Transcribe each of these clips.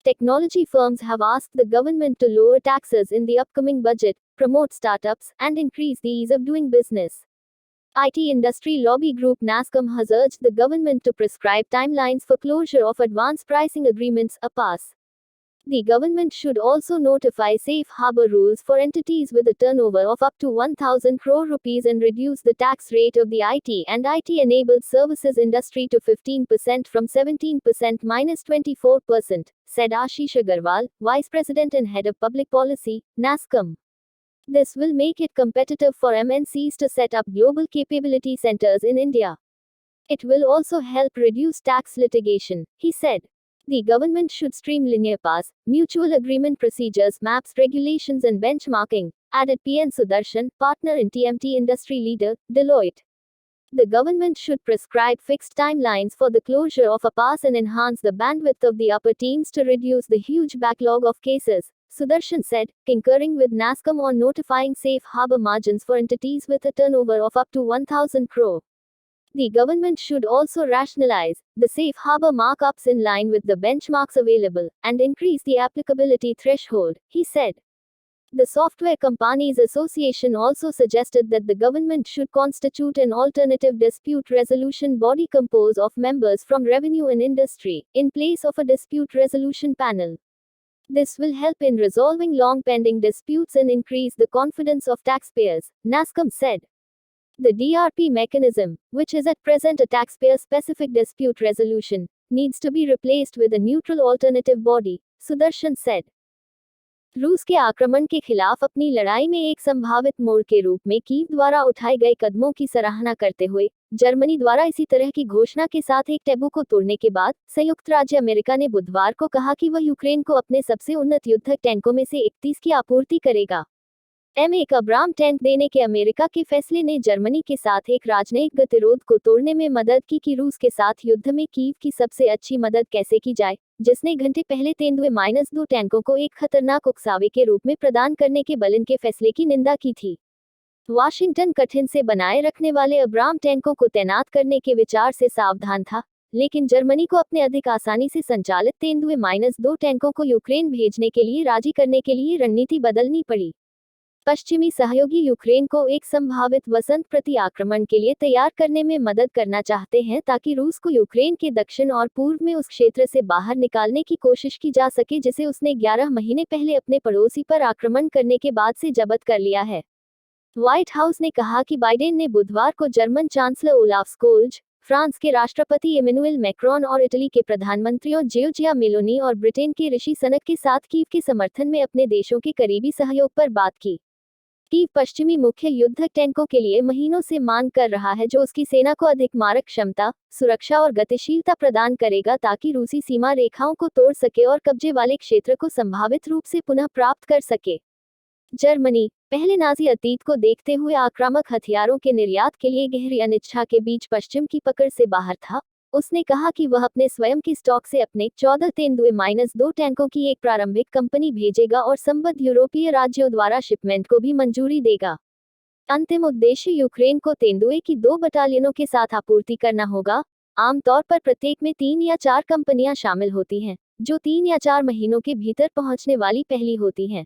Technology firms have asked the government to lower taxes in the upcoming budget, promote startups, and increase the ease of doing business. IT industry lobby group NASSCOM has urged the government to prescribe timelines for closure of advance pricing agreements, APAS. The government should also notify safe harbor rules for entities with a turnover of up to 1,000 crore rupees and reduce the tax rate of the IT and IT-enabled services industry to 15% from 17% minus 24%, said Ashish Agarwal, Vice President and Head of Public Policy, NASSCOM. This will make it competitive for MNCs to set up global capability centers in India. It will also help reduce tax litigation, he said. The government should streamline APAS, mutual agreement procedures, maps, regulations, and benchmarking, added PN Sudarshan, partner in TMT industry leader, Deloitte. The government should prescribe fixed timelines for the closure of APAS and enhance the bandwidth of the upper teams to reduce the huge backlog of cases, Sudarshan said, concurring with NASSCOM on notifying safe harbor margins for entities with a turnover of up to 1,000 crore. The government should also rationalize the safe harbor markups in line with the benchmarks available and increase the applicability threshold, he said. The Software Companies Association also suggested that the government should constitute an alternative dispute resolution body composed of members from revenue and industry, in place of a dispute resolution panel. This will help in resolving long pending disputes and increase the confidence of taxpayers, NASSCOM said. The DRP mechanism, which is at present a taxpayer-specific dispute resolution, needs to be replaced with a neutral alternative body, Sudarshan said. रूस के आक्रमण के खिलाफ अपनी लड़ाई में एक संभावित मोड़ के रूप में कीव द्वारा उठाए गए कदमों की सराहना करते हुए जर्मनी द्वारा इसी तरह की घोषणा के साथ एक टैबू को तोड़ने के बाद संयुक्त राज्य अमेरिका ने बुधवार को कहा कि वह यूक्रेन को अपने सबसे उन्नत युद्धक टैंकों में से 31 की आपूर्ति करेगा। M1 अब्राम टैंक देने के अमेरिका के फैसले ने जर्मनी के साथ एक राजनयिक गतिरोध को तोड़ने में मदद की कि रूस के साथ युद्ध में कीव की सबसे अच्छी मदद कैसे की जाए, जिसने घंटे पहले तेंदुए-2 टैंकों को एक खतरनाक उकसावे के रूप में प्रदान करने के बलिन के फैसले की निंदा की थी। वाशिंगटन कठिन से बनाए रखने वाले अब्राम टैंकों को तैनात करने के विचार से सावधान था, लेकिन जर्मनी को अपने अधिक आसानी से संचालित तेंदुए-2 टैंकों को यूक्रेन भेजने के लिए राजी करने के लिए रणनीति बदलनी पड़ी। पश्चिमी सहयोगी यूक्रेन को एक संभावित वसंत प्रति आक्रमण के लिए तैयार करने में मदद करना चाहते हैं ताकि रूस को यूक्रेन के दक्षिण और पूर्व में उस क्षेत्र से बाहर निकालने की कोशिश की जा सके जिसे उसने 11 महीने पहले अपने पड़ोसी पर आक्रमण करने के बाद से जब्त कर लिया है। व्हाइट हाउस ने कहा कि बाइडेन ने बुधवार को German chancellor Olaf Scholz, France के राष्ट्रपति इमैनुएल मैक्रोन और इटली के प्रधानमंत्रियों जियोर्जिया मेलोनी और ब्रिटेन के ऋषि सुनक के साथ कीव के समर्थन में अपने देशों के करीबी सहयोग पर बात की। कीव पश्चिमी मुख्य युद्धक टैंकों के लिए महीनों से मांग कर रहा है जो उसकी सेना को अधिक मारक क्षमता, सुरक्षा और गतिशीलता प्रदान करेगा ताकि रूसी सीमा रेखाओं को तोड़ सके और कब्जे वाले क्षेत्र को संभावित रूप से पुनः प्राप्त कर सके। जर्मनी, पहले नाजी अतीत को देखते हुए आक्रामक हथियारों के निर्यात के लिए गहरी अनिच्छा के बीच पश्चिम की पकड़ से बाहर था। उसने कहा कि वह अपने स्वयं के स्टॉक से अपने 14 तेंदुए-2 टैंकों की एक प्रारंभिक कंपनी भेजेगा और संबद्ध यूरोपीय राज्यों द्वारा शिपमेंट को भी मंजूरी देगा। अंतिम उद्देश्य यूक्रेन को तेंदुए की 2 बटालियनों के साथ आपूर्ति करना होगा। आमतौर पर प्रत्येक में 3 या 4 कंपनियां शामिल होती हैं, जो 3 या 4 महीनों के भीतर पहुंचने वाली पहली होती हैं।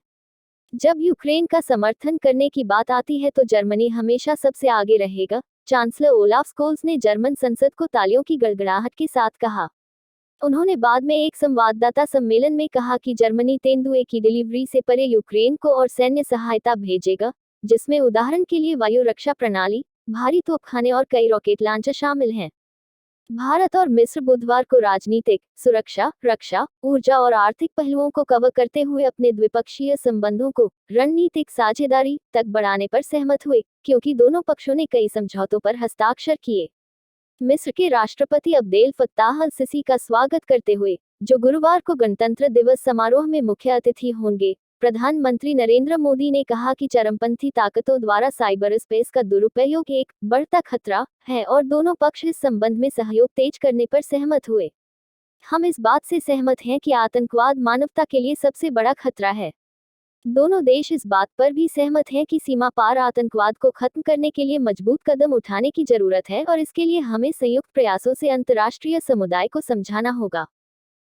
जब यूक्रेन का समर्थन करने की बात आती है तो जर्मनी हमेशा सबसे आगे रहेगा, चांसलर ओलाफ स्कोल्ज ने जर्मन संसद को तालियों की गड़गड़ाहट के साथ कहा। उन्होंने बाद में एक संवाददाता सम्मेलन में कहा कि जर्मनी तेंदुए की डिलीवरी से परे यूक्रेन को और सैन्य सहायता भेजेगा, जिसमें उदाहरण के लिए वायु रक्षा प्रणाली, भारी तोपखाने और कई रॉकेट लॉन्चर शामिल हैं। भारत और मिस्र बुधवार को राजनीतिक, सुरक्षा, रक्षा, ऊर्जा और आर्थिक पहलुओं को कवर करते हुए अपने द्विपक्षीय संबंधों को रणनीतिक साझेदारी तक बढ़ाने पर सहमत हुए, क्योंकि दोनों पक्षों ने कई समझौतों पर हस्ताक्षर किए। मिस्र के राष्ट्रपति अब्देल फत्ताह अल सिसी का स्वागत करते हुए, जो गुरुवार को गणतंत्र दिवस समारोह में मुख्य अतिथि होंगे, प्रधानमंत्री नरेंद्र मोदी ने कहा कि चरमपंथी ताकतों द्वारा साइबर स्पेस का दुरुपयोग एक बढ़ता खतरा है और दोनों पक्ष इस संबंध में सहयोग तेज करने पर सहमत हुए। हम इस बात से सहमत हैं कि आतंकवाद मानवता के लिए सबसे बड़ा खतरा है। दोनों देश इस बात पर भी सहमत हैं कि सीमा पार आतंकवाद को खत्म करने के लिए मजबूत कदम उठाने की जरूरत है और इसके लिए हमें संयुक्त प्रयासों से अंतर्राष्ट्रीय समुदाय को समझाना होगा।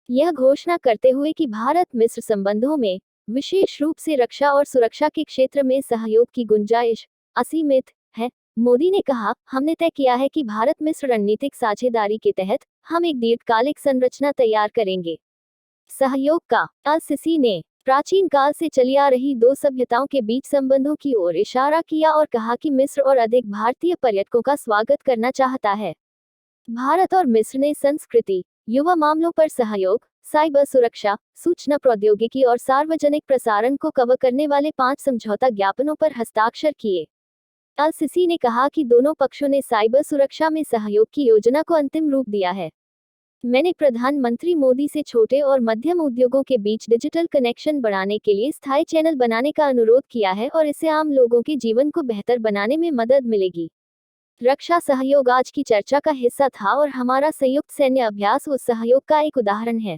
यह घोषणा करते हुए कि भारत मिस्र संबंधों में विशेष रूप से रक्षा और सुरक्षा के क्षेत्र में सहयोग की गुंजाइश असीमित है। मोदी ने कहा, हमने तय किया है कि भारत मिस्र रणनीतिक साझेदारी के तहत हम एक दीर्घकालिक संरचना तैयार करेंगे। सहयोग का अल सिसी ने प्राचीन काल से चली आ रही दो सभ्यताओं के बीच संबंधों की ओर इशारा किया और कहा कि मिस्र और अधिक भारतीय पर्यटकों का स्वागत करना चाहता है। भारत और मिस्र ने संस्कृति, युवा मामलों पर सहयोग, साइबर सुरक्षा, सूचना प्रौद्योगिकी और सार्वजनिक प्रसारण को कवर करने वाले 5 समझौता ज्ञापनों पर हस्ताक्षर किए। अल सिसी ने कहा कि दोनों पक्षों ने साइबर सुरक्षा में सहयोग की योजना को अंतिम रूप दिया है। मैंने प्रधानमंत्री मोदी से छोटे और मध्यम उद्योगों के बीच डिजिटल कनेक्शन बढ़ाने के लिए स्थायी चैनल बनाने का अनुरोध किया है और इससे आम लोगों के जीवन को बेहतर बनाने में मदद मिलेगी। रक्षा सहयोग आज की चर्चा का हिस्सा था और हमारा संयुक्त सैन्य अभ्यास उस सहयोग का एक उदाहरण है।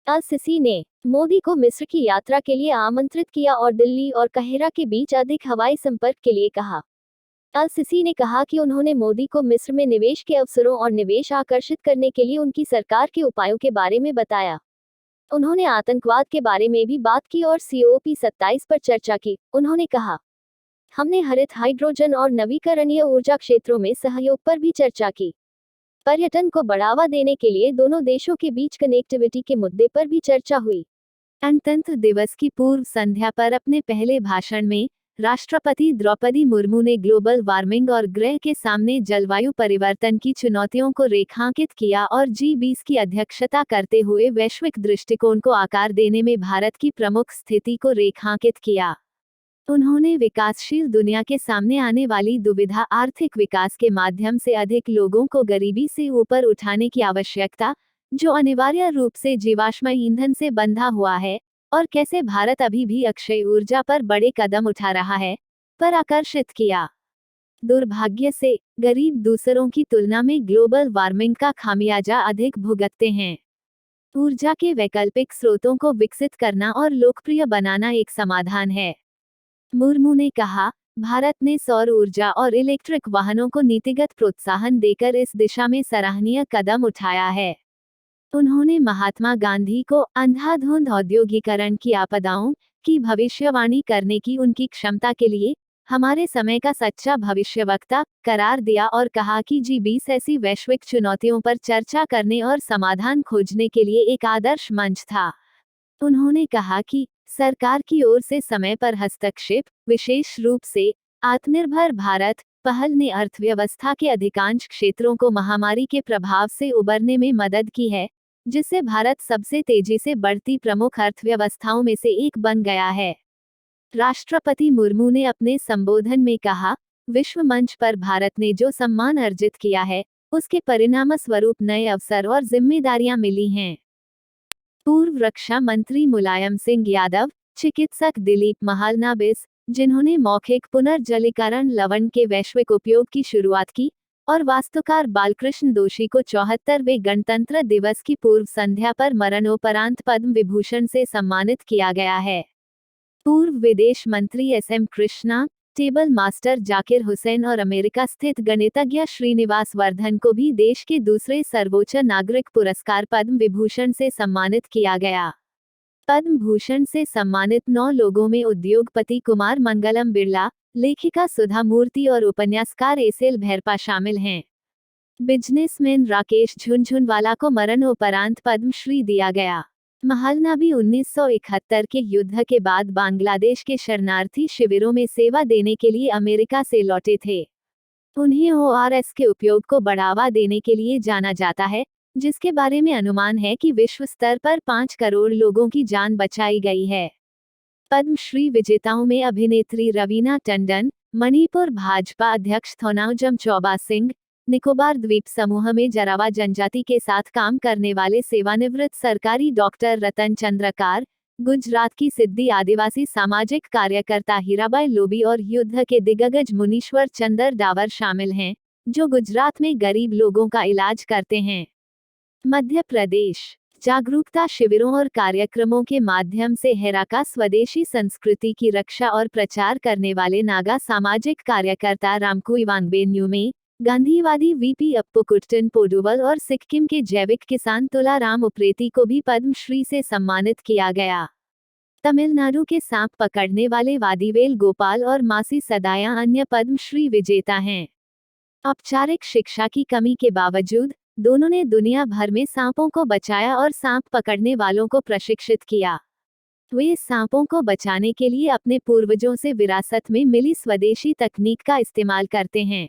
अल सिसी ने मोदी को मिस्र की यात्रा के लिए आमंत्रित किया और दिल्ली और काहिरा के बीच अधिक हवाई संपर्क के लिए कहा। अल सिसी ने कहा कि उन्होंने मोदी को मिस्र में निवेश के अवसरों और निवेश आकर्षित करने के लिए उनकी सरकार के उपायों के बारे में बताया। उन्होंने आतंकवाद के बारे में भी बात की और COP27 पर चर्चा की। उन्होंने कहा, हमने हरित हाइड्रोजन और नवीकरणीय ऊर्जा क्षेत्रों में सहयोग पर भी चर्चा की। पर्यटन को बढ़ावा देने के लिए दोनों देशों के बीच कनेक्टिविटी के मुद्दे पर भी चर्चा हुई। गणतंत्र दिवस की पूर्व संध्या पर अपने पहले भाषण में राष्ट्रपति द्रौपदी मुर्मू ने ग्लोबल वार्मिंग और ग्रह के सामने जलवायु परिवर्तन की चुनौतियों को रेखांकित किया और G20 की अध्यक्षता करते हुए वैश्विक दृष्टिकोण को आकार देने में भारत की प्रमुख स्थिति को रेखांकित किया। उन्होंने विकासशील दुनिया के सामने आने वाली दुविधा, आर्थिक विकास के माध्यम से अधिक लोगों को गरीबी से ऊपर उठाने की आवश्यकता, जो अनिवार्य रूप से जीवाश्म ईंधन से बंधा हुआ है, और कैसे भारत अभी भी अक्षय ऊर्जा पर बड़े कदम उठा रहा है, पर आकर्षित किया। दुर्भाग्य से, गरीब दूसरों की तुलना में ग्लोबल वार्मिंग का खामियाजा अधिक भुगतते हैं। ऊर्जा के वैकल्पिक स्रोतों को विकसित करना और लोकप्रिय बनाना एक समाधान है। मुर्मू ने कहा, भारत ने सौर ऊर्जा और इलेक्ट्रिक वाहनों को नीतिगत प्रोत्साहन देकर इस दिशा में सराहनीय कदम उठाया है। उन्होंने महात्मा गांधी को अंधाधुंध औद्योगिकरण की आपदाओं की भविष्यवाणी करने की उनकी क्षमता के लिए हमारे समय का सच्चा भविष्यवक्ता करार दिया और कहा कि G20 ऐसी वैश्विक चुनौतियों पर चर्चा करने और समाधान खोजने के लिए एक आदर्श मंच था। उन्होंने कहा कि सरकार की ओर से समय पर हस्तक्षेप, विशेष रूप से आत्मनिर्भर भारत पहल ने अर्थव्यवस्था के अधिकांश क्षेत्रों को महामारी के प्रभाव से उबरने में मदद की है, जिससे भारत सबसे तेजी से बढ़ती प्रमुख अर्थव्यवस्थाओं में से एक बन गया है। राष्ट्रपति मुर्मू ने अपने संबोधन में कहा, विश्व मंच पर भारत ने जो सम्मान अर्जित किया है, उसके परिणामस्वरूप नए अवसर और जिम्मेदारियां मिली हैं। पूर्व रक्षा मंत्री मुलायम सिंह यादव, चिकित्सक दिलीप महालनाबिस, जिन्होंने मौखिक पुनर्जलीकरण लवण के वैश्विक उपयोग की शुरुआत की, और वास्तुकार बालकृष्ण दोषी को 74वें गणतंत्र दिवस की पूर्व संध्या पर मरणोपरांत पद्म विभूषण से सम्मानित किया गया है। पूर्व विदेश मंत्री SM Krishna, table master Zakir Hussain और अमेरिका स्थित गणितज्ञ श्रीनिवास वर्धन को भी देश के दूसरे सर्वोच्च नागरिक पुरस्कार पद्म विभूषण से सम्मानित किया गया। पद्म भूषण से सम्मानित 9 लोगों में उद्योगपति कुमार मंगलम बिरला, लेखिका सुधा मूर्ति और उपन्यासकार एसेल भैरपा शामिल हैं। बिजनेसमैन राकेश झुनझुनवाला को मरणोपरांत पद्मश्री दिया गया। महालनाबी 1971 के युद्ध के बाद बांग्लादेश के शरणार्थी शिविरों में सेवा देने के लिए अमेरिका से लौटे थे। उन्हें ORS के उपयोग को बढ़ावा देने के लिए जाना जाता है, जिसके बारे में अनुमान है कि विश्व स्तर पर 5 करोड़ लोगों की जान बचाई गई है। पद्मश्री विजेताओं में अभिनेत्री रवीना टंडन, मणिपुर भाजपा अध्यक्ष थोनाउजम चौबा सिंह, निकोबार द्वीप समूह में जरावा जनजाति के साथ काम करने वाले सेवानिवृत्त सरकारी डॉक्टर रतन चंद्रकार, गुजरात की सिद्धि आदिवासी सामाजिक कार्यकर्ता हीराबाई लोबी और युद्ध के दिग्गज मुनीश्वर चंदर डावर शामिल हैं, जो गुजरात में गरीब लोगों का इलाज करते हैं। मध्य प्रदेश जागरूकता शिविरों और कार्यक्रमों के माध्यम से हेराका स्वदेशी संस्कृति की रक्षा और प्रचार करने वाले नागा सामाजिक कार्यकर्ता रामकुई वांगबेन्यू में गांधीवादी वीपी अप्पुकुट्टन पोडुवल और सिक्किम के जैविक किसान तुलाराम उप्रेती को भी पद्मश्री से सम्मानित किया गया। तमिलनाडु के सांप पकड़ने वाले वादीवेल गोपाल और मासी सदाया अन्य पद्मश्री विजेता हैं। औपचारिक शिक्षा की कमी के बावजूद दोनों ने दुनिया भर में सांपों को बचाया और सांप पकड़ने वालों को प्रशिक्षित किया। वे सांपों को बचाने के लिए अपने पूर्वजों से विरासत में मिली स्वदेशी तकनीक का इस्तेमाल करते हैं।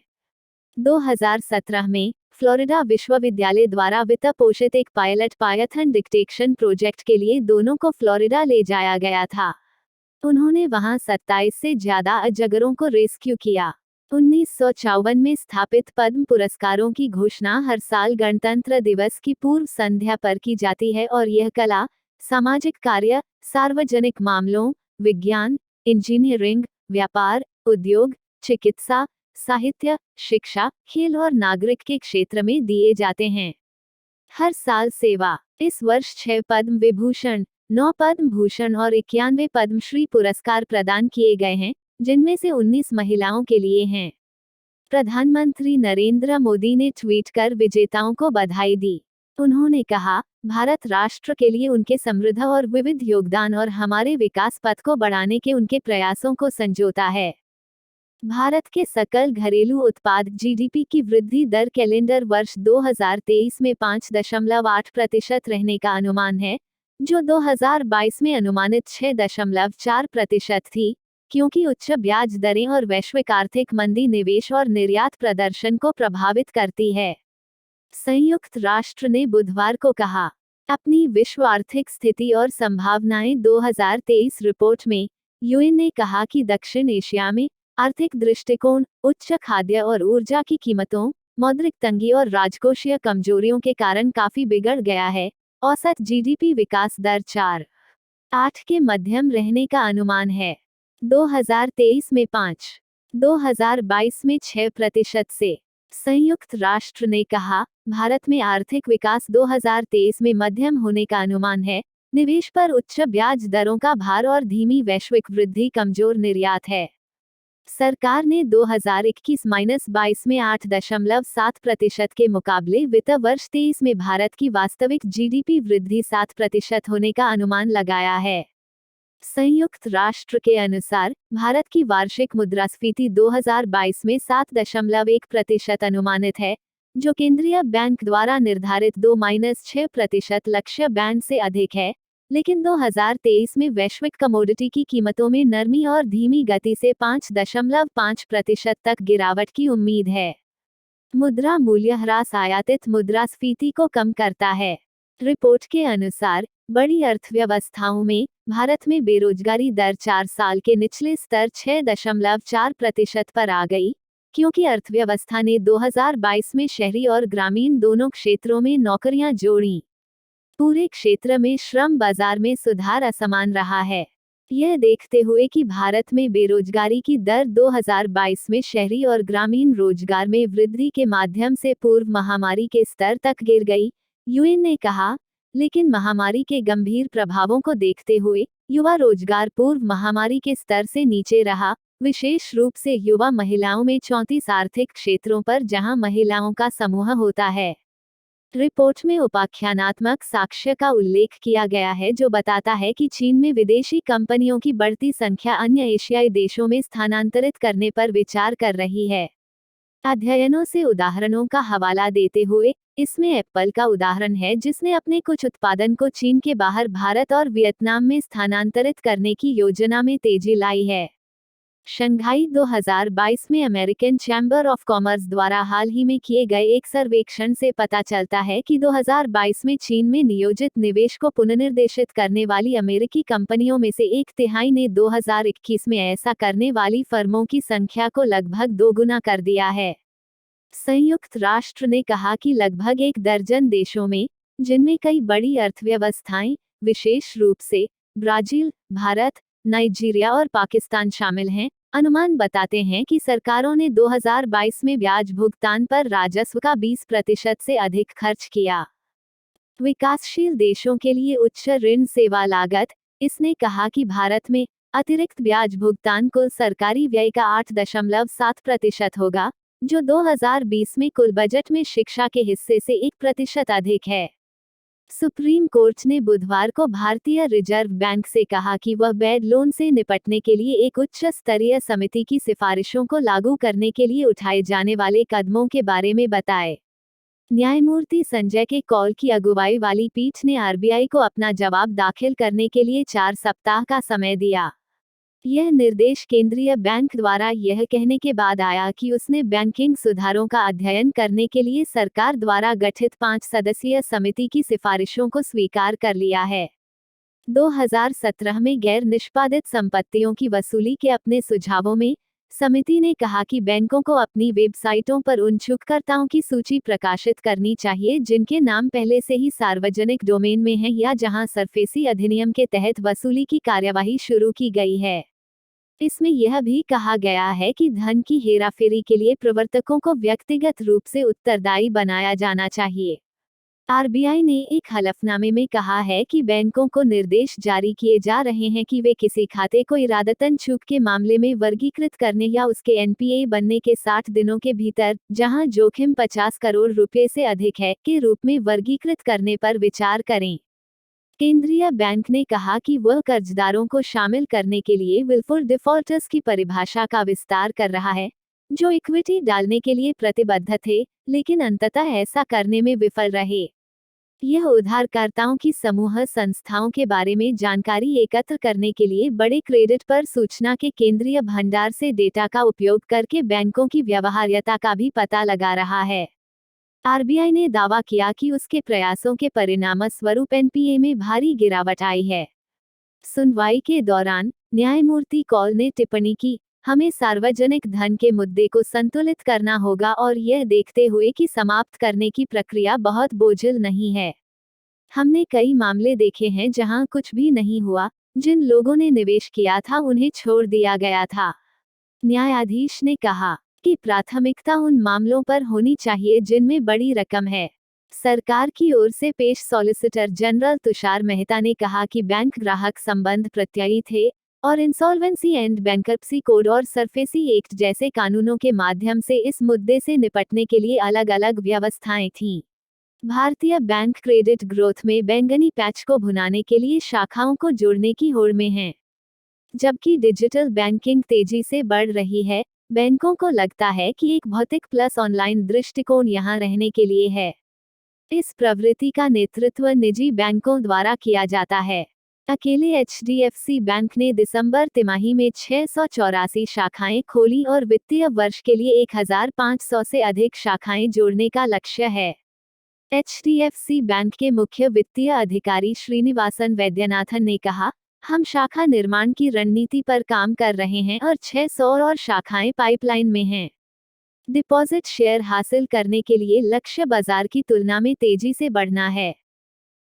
2017 में फ्लोरिडा विश्वविद्यालय द्वारा वित्त पोषित एक पायलट पायथन डिटेक्शन प्रोजेक्ट के लिए दोनों को फ्लोरिडा ले जाया गया था। उन्होंने वहां 27 से ज्यादा अजगरों को रेस्क्यू किया। 1954 में स्थापित पद्म पुरस्कारों की घोषणा हर साल गणतंत्र दिवस की पूर्व संध्या पर की जाती है और यह कला, सामाजिक कार्य, सार्वजनिक मामलों, विज्ञान, इंजीनियरिंग, व्यापार, उद्योग, चिकित्सा, साहित्य, शिक्षा, खेल और नागरिक के क्षेत्र में दिए जाते हैं। हर साल सेवा। इस वर्ष 6 पद्म विभूषण, 9 पद्म भूषण और 91 पद्मश्री पुरस्कार प्रदान किए गए हैं, जिनमें से 19 महिलाओं के लिए हैं। प्रधानमंत्री नरेंद्र मोदी ने ट्वीट कर विजेताओं को बधाई दी। उन्होंने कहा, भारत राष्ट्र के लिए उनके समृद्ध और विविध योगदान और हमारे विकास पथ को बढ़ाने के उनके प्रयासों को संजोता है। भारत के सकल घरेलू उत्पाद जीडीपी की वृद्धि दर कैलेंडर वर्ष 2023 में 5.8% रहने का अनुमान है, जो 2022 में अनुमानित 6.4% थी, क्योंकि उच्च ब्याज दरें और वैश्विक आर्थिक मंदी निवेश और निर्यात प्रदर्शन को प्रभावित करती है। संयुक्त राष्ट्र ने बुधवार को कहा, अपनी विश्व आर्थिक स्थिति और संभावनाएं 2023 रिपोर्ट में यूएन ने कहा कि दक्षिण एशिया में आर्थिक दृष्टिकोण, उच्च खाद्य और ऊर्जा की कीमतों, मौद्रिक तंगी और राजकोषीय कमजोरियों के कारण काफी बिगड़ गया है। औसत जीडीपी विकास दर 4.8 के मध्यम रहने का अनुमान है। 2023 में 5, 2022 में 6% से। संयुक्त राष्ट्र ने कहा, भारत में आर्थिक विकास 2023 में मध्यम होने का अनुमान है। निवेश पर उच्च ब्याज दरों का भार और धीमी वैश्विक वृद्धि कमजोर निर्यात है। सरकार ने 2021-22 में 8.7% के मुकाबले वित्त वर्ष 23 में भारत की वास्तविक जीडीपी वृद्धि 7% होने का अनुमान लगाया है। संयुक्त राष्ट्र के अनुसार भारत की वार्षिक मुद्रास्फीति 2022 में 7.1% अनुमानित है, जो केंद्रीय बैंक द्वारा निर्धारित 2-6% लक्ष्य बैंड से अधिक है, लेकिन 2023 में वैश्विक कमोडिटी की कीमतों में नरमी और धीमी गति से 5.5% तक गिरावट की उम्मीद है। मुद्रा मूल्यह्रास आयातित मुद्रास्फीति को कम करता है। रिपोर्ट के अनुसार बड़ी अर्थव्यवस्थाओं में भारत में बेरोजगारी दर 4 साल के निचले स्तर 6.4% पर आ गई, क्योंकि अर्थव्यवस्था ने 2022 में शहरी और ग्रामीण दोनों क्षेत्रों में नौकरियां जोड़ी। पूरे क्षेत्र में श्रम बाजार में सुधार असमान रहा है। यह देखते हुए कि भारत में बेरोजगारी की दर 2022 में शहरी और ग्रामीण रोजगार में वृद्धि के माध्यम से पूर्व महामारी के स्तर तक गिर गई, यूएन ने कहा, लेकिन महामारी के गंभीर प्रभावों को देखते हुए युवा रोजगार पूर्व महामारी के स्तर से नीचे रहा, विशेष रूप से युवा महिलाओं में 34 आर्थिक क्षेत्रों पर जहां महिलाओं का समूह होता है। रिपोर्ट में उपाख्यानात्मक साक्ष्य का उल्लेख किया गया है जो बताता है कि चीन में विदेशी कंपनियों की बढ़ती संख्या अन्य एशियाई देशों में स्थानांतरित करने पर विचार कर रही है। अध्ययनों से उदाहरणों का हवाला देते हुए इसमें एप्पल का उदाहरण है, जिसने अपने कुछ उत्पादन को चीन के बाहर भारत और वियतनाम में स्थानांतरित करने की योजना में तेजी लाई है। शंघाई 2022 में अमेरिकन चैम्बर ऑफ कॉमर्स द्वारा हाल ही में किए गए एक सर्वेक्षण से पता चलता है कि 2022 में चीन में नियोजित निवेश को पुनर्निर्देशित करने वाली अमेरिकी कंपनियों में से 1/3 ने 2021 में ऐसा करने वाली फर्मों की संख्या को लगभग दोगुना कर दिया है। संयुक्त राष्ट्र ने कहा कि लगभग 1 दर्जन देशों में, जिनमें कई बड़ी अर्थव्यवस्थाएं, विशेष रूप से ब्राजील, भारत, नाइजीरिया और पाकिस्तान शामिल हैं, अनुमान बताते हैं कि सरकारों ने 2022 में ब्याज भुगतान पर राजस्व का 20% से अधिक खर्च किया। विकासशील देशों के लिए उच्च ऋण सेवा लागत। इसने कहा कि भारत में अतिरिक्त ब्याज भुगतान कुल सरकारी व्यय का 8.7% होगा, जो 2020 में कुल बजट में शिक्षा के हिस्से से 1% अधिक है। सुप्रीम कोर्ट ने बुधवार को भारतीय रिजर्व बैंक से कहा कि वह बैड लोन से निपटने के लिए एक उच्च स्तरीय समिति की सिफारिशों को लागू करने के लिए उठाए जाने वाले कदमों के बारे में बताए। न्यायमूर्ति संजय के कौल की अगुवाई वाली पीठ ने आरबीआई को अपना जवाब दाखिल करने के लिए 4 सप्ताह का समय दिया। यह निर्देश केंद्रीय बैंक द्वारा यह कहने के बाद आया कि उसने बैंकिंग सुधारों का अध्ययन करने के लिए सरकार द्वारा गठित 5 सदस्यीय समिति की सिफारिशों को स्वीकार कर लिया है। 2017 में गैर निष्पादित संपत्तियों की वसूली के अपने सुझावों में समिति ने कहा कि बैंकों को अपनी वेबसाइटों पर उन छूटकर्ताओं की सूची प्रकाशित करनी चाहिए जिनके नाम पहले से ही सार्वजनिक डोमेन में हैं या जहां सरफेसी अधिनियम के तहत वसूली की कार्यवाही शुरू की गई है। इसमें यह भी कहा गया है कि धन की हेराफेरी के लिए प्रवर्तकों को व्यक्तिगत रूप से उत्तरदायी बनाया जाना चाहिए। आरबीआई ने एक हलफनामे में कहा है कि बैंकों को निर्देश जारी किए जा रहे हैं कि वे किसी खाते को इरादतन छूट के मामले में वर्गीकृत करने या उसके एनपीए बनने के 60 दिनों के भीतर, जहां जोखिम 50 करोड़ रुपए से अधिक है, के रूप में वर्गीकृत करने पर विचार करें। केंद्रीय बैंक ने कहा कि वह कर्जदारों को शामिल करने के लिए विलफुल डिफॉल्टर्स की परिभाषा का विस्तार कर रहा है, जो इक्विटी डालने के लिए प्रतिबद्ध थे, लेकिन अंततः ऐसा करने में विफल रहे। यह उधारकर्ताओं की समूह संस्थाओं के बारे में जानकारी एकत्र करने के लिए बड़े क्रेडिट पर सूचना के केंद्रीय भंडार से डेटा का उपयोग करके बैंकों की व्यवहार्यता का भी पता लगा रहा है। आरबीआई ने दावा किया कि उसके प्रयासों के परिणामस्वरूप एनपीए में भारी गिरावट आई है। सुनवाई के दौरान न्यायमूर्ति कौल ने टिप्पणी की, हमें सार्वजनिक धन के मुद्दे को संतुलित करना होगा और यह देखते हुए कि समाप्त करने की प्रक्रिया बहुत बोझिल नहीं है। हमने कई मामले देखे हैं जहां कुछ भी नहीं हुआ, जिन लोगों ने निवेश किया था उन्हें छोड़ दिया गया था। न्यायाधीश ने कहा कि प्राथमिकता उन मामलों पर होनी चाहिए जिनमें बड़ी रकम है। सरकार की ओर से पेश सॉलिसिटर जनरल तुषार मेहता ने कहा कि बैंक ग्राहक संबंध प्रत्ययी थे और इंसॉल्वेंसी एंड बैंक्रप्सी कोड और सरफेसी एक्ट जैसे कानूनों के माध्यम से इस मुद्दे से निपटने के लिए अलग अलग व्यवस्थाएं थीं। भारतीय बैंक क्रेडिट ग्रोथ में बैंगनी पैच को भुनाने के लिए शाखाओं को जोड़ने की होड़ में है। जबकि डिजिटल बैंकिंग तेजी से बढ़ रही है, बैंकों को लगता है कि एक भौतिक प्लस ऑनलाइन दृष्टिकोण यहां रहने के लिए है। इस प्रवृत्ति का नेतृत्व निजी बैंकों द्वारा किया जाता है। अकेले एचडीएफसी बैंक ने दिसंबर तिमाही में 684 शाखाएं खोली और वित्तीय वर्ष के लिए 1500 से अधिक शाखाएं जोड़ने का लक्ष्य है। एचडीएफसी बैंक के मुख्य वित्तीय अधिकारी श्रीनिवासन वैद्यनाथन ने कहा, हम शाखा निर्माण की रणनीति पर काम कर रहे हैं और 600 और शाखाएं पाइपलाइन में हैं। डिपॉजिट शेयर हासिल करने के लिए लक्ष्य बाजार की तुलना में तेजी से बढ़ना है।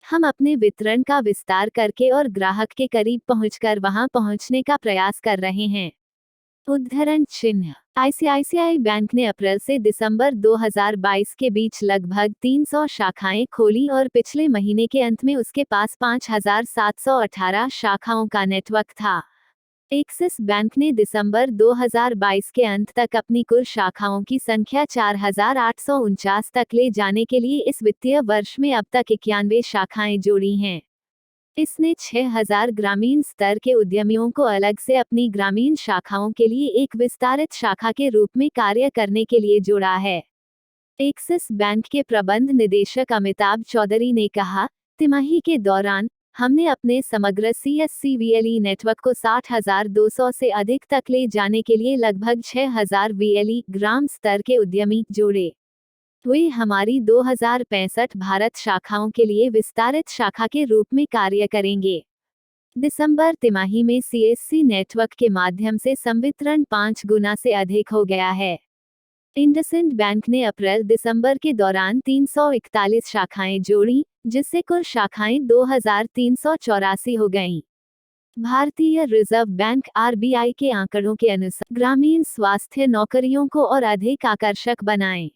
हम अपने वितरण का विस्तार करके और ग्राहक के करीब पहुंचकर वहां पहुंचने का प्रयास कर रहे हैं। उद्धरण चिन्ह आईसीआईसीआई बैंक ने अप्रैल से दिसंबर 2022 के बीच लगभग 300 शाखाएं खोली और पिछले महीने के अंत में उसके पास 5718 शाखाओं का नेटवर्क था। एक्सिस बैंक ने दिसंबर 2022 के अंत तक अपनी कुल शाखाओं की संख्या 4849 तक ले जाने के लिए इस वित्तीय वर्ष में अब तक 91 शाखाएं जोड़ी हैं। इसने 6000 ग्रामीण स्तर के उद्यमियों को अलग से अपनी ग्रामीण शाखाओं के लिए एक विस्तारित शाखा के रूप में कार्य करने के लिए जोड़ा है। एक्सिस बैंक के प्रबंध निदेशक अमिताभ चौधरी ने कहा, तिमाही के दौरान हमने अपने समग्र CSC-VLE नेटवर्क को 60,200 से अधिक तक ले जाने के लिए लगभग 6,000 VLE ग्राम स्तर के उद्यमी जोड़े। वे हमारी 2065 भारत शाखाओं के लिए विस्तारित शाखा के रूप में कार्य करेंगे। दिसंबर तिमाही में CSC नेटवर्क के माध्यम से संवितरण 5 गुना से अधिक हो गया है। इंडसइंड बैंक ने अप्रैल-दिसंबर के दौरान 341 शाखाएं जोड़ी, जिससे कुल शाखाएं 2384 हो गईं। भारतीय रिजर्व बैंक RBI के आंकड़ों के अनुसार ग्रामीण स्वास्थ्य नौकरियों को और अधिक आकर्षक बनाएं।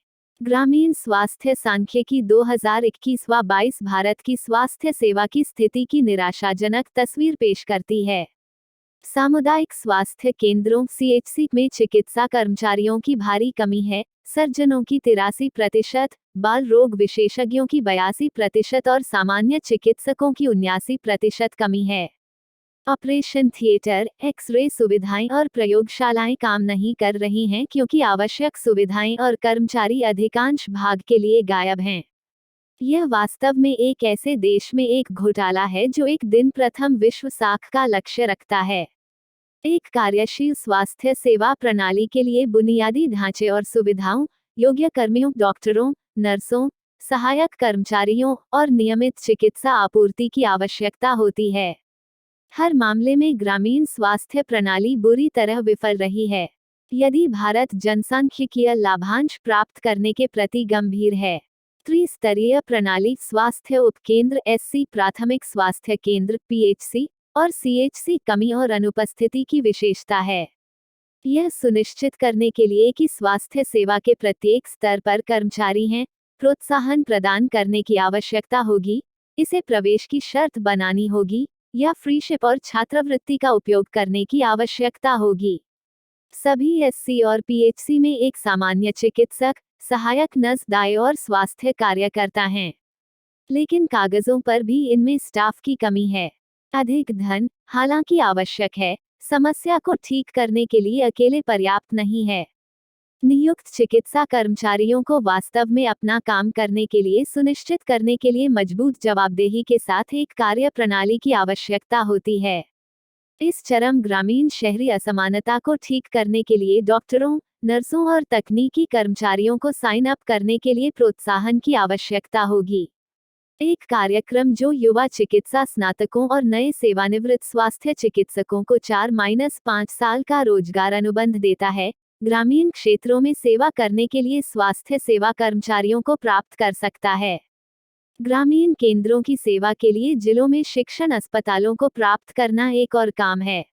ग्रामीण स्वास्थ्य सांख्यिकी 2021-22 भारत की स्वास्थ्य सेवा की स्थिति की निराशाजनक तस्वीर पेश करती है। सामुदायिक स्वास्थ्य केंद्रों CHC में चिकित्सा कर्मचारियों की भारी कमी है, सर्जनों की 83%, बाल रोग विशेषज्ञों की 82% और सामान्य चिकित्सकों की 79% कमी है। ऑपरेशन थिएटर, एक्स-रे सुविधाएं और प्रयोगशालाएं काम नहीं कर रही हैं क्योंकि आवश्यक सुविधाएं और कर्मचारी अधिकांश भाग के लिए गायब हैं। यह वास्तव में एक ऐसे देश में एक घोटाला है जो एक दिन प्रथम विश्व साख का लक्ष्य रखता है। एक कार्यशील स्वास्थ्य सेवा प्रणाली के लिए बुनियादी ढांचे और सुविधाओं, योग्य कर्मियों, डॉक्टरों, नर्सों, सहायक कर्मचारियों और नियमित चिकित्सा आपूर्ति की आवश्यकता होती है। हर मामले में ग्रामीण स्वास्थ्य प्रणाली बुरी तरह विफल रही है। यदि भारत जनसांख्यिकीय लाभांश प्राप्त करने के प्रति गंभीर है, त्रिस्तरीय प्रणाली स्वास्थ्य उपकेंद्र एससी, प्राथमिक स्वास्थ्य केंद्र पीएचसी और सीएचसी कमी और अनुपस्थिति की विशेषता है। यह सुनिश्चित करने के लिए कि स्वास्थ्य सेवा के प्रत्येक स्तर पर कर्मचारी हैं, प्रोत्साहन प्रदान करने की आवश्यकता होगी, इसे प्रवेश की शर्त बनानी होगी या फ्रीशिप और छात्रवृत्ति का उपयोग करने की आवश्यकता होगी। सभी एससी और पीएचसी में एक सामान्य चिकित्सक, सहायक नर्स, दाई और स्वास्थ्य कार्यकर्ता हैं। लेकिन कागजों पर भी इनमें स्टाफ की कमी है। अधिक धन, हालांकि आवश्यक है, समस्या को ठीक करने के लिए अकेले पर्याप्त नहीं है। नियुक्त चिकित्सा कर्मचारियों को वास्तव में अपना काम करने के लिए सुनिश्चित करने के लिए मजबूत जवाबदेही के साथ एक कार्य प्रणाली की आवश्यकता होती है। इस चरम ग्रामीण शहरी असमानता को ठीक करने के लिए डॉक्टरों, नर्सों और तकनीकी कर्मचारियों को साइन अप करने के लिए प्रोत्साहन की आवश्यकता होगी। एक कार्यक्रम जो युवा चिकित्सा स्नातकों और नए सेवानिवृत्त स्वास्थ्य चिकित्सकों को 4-5 साल का रोजगार अनुबंध देता है, ग्रामीण क्षेत्रों में सेवा करने के लिए स्वास्थ्य सेवा कर्मचारियों को प्राप्त कर सकता है। ग्रामीण केंद्रों की सेवा के लिए जिलों में शिक्षण अस्पतालों को प्राप्त करना एक और काम है।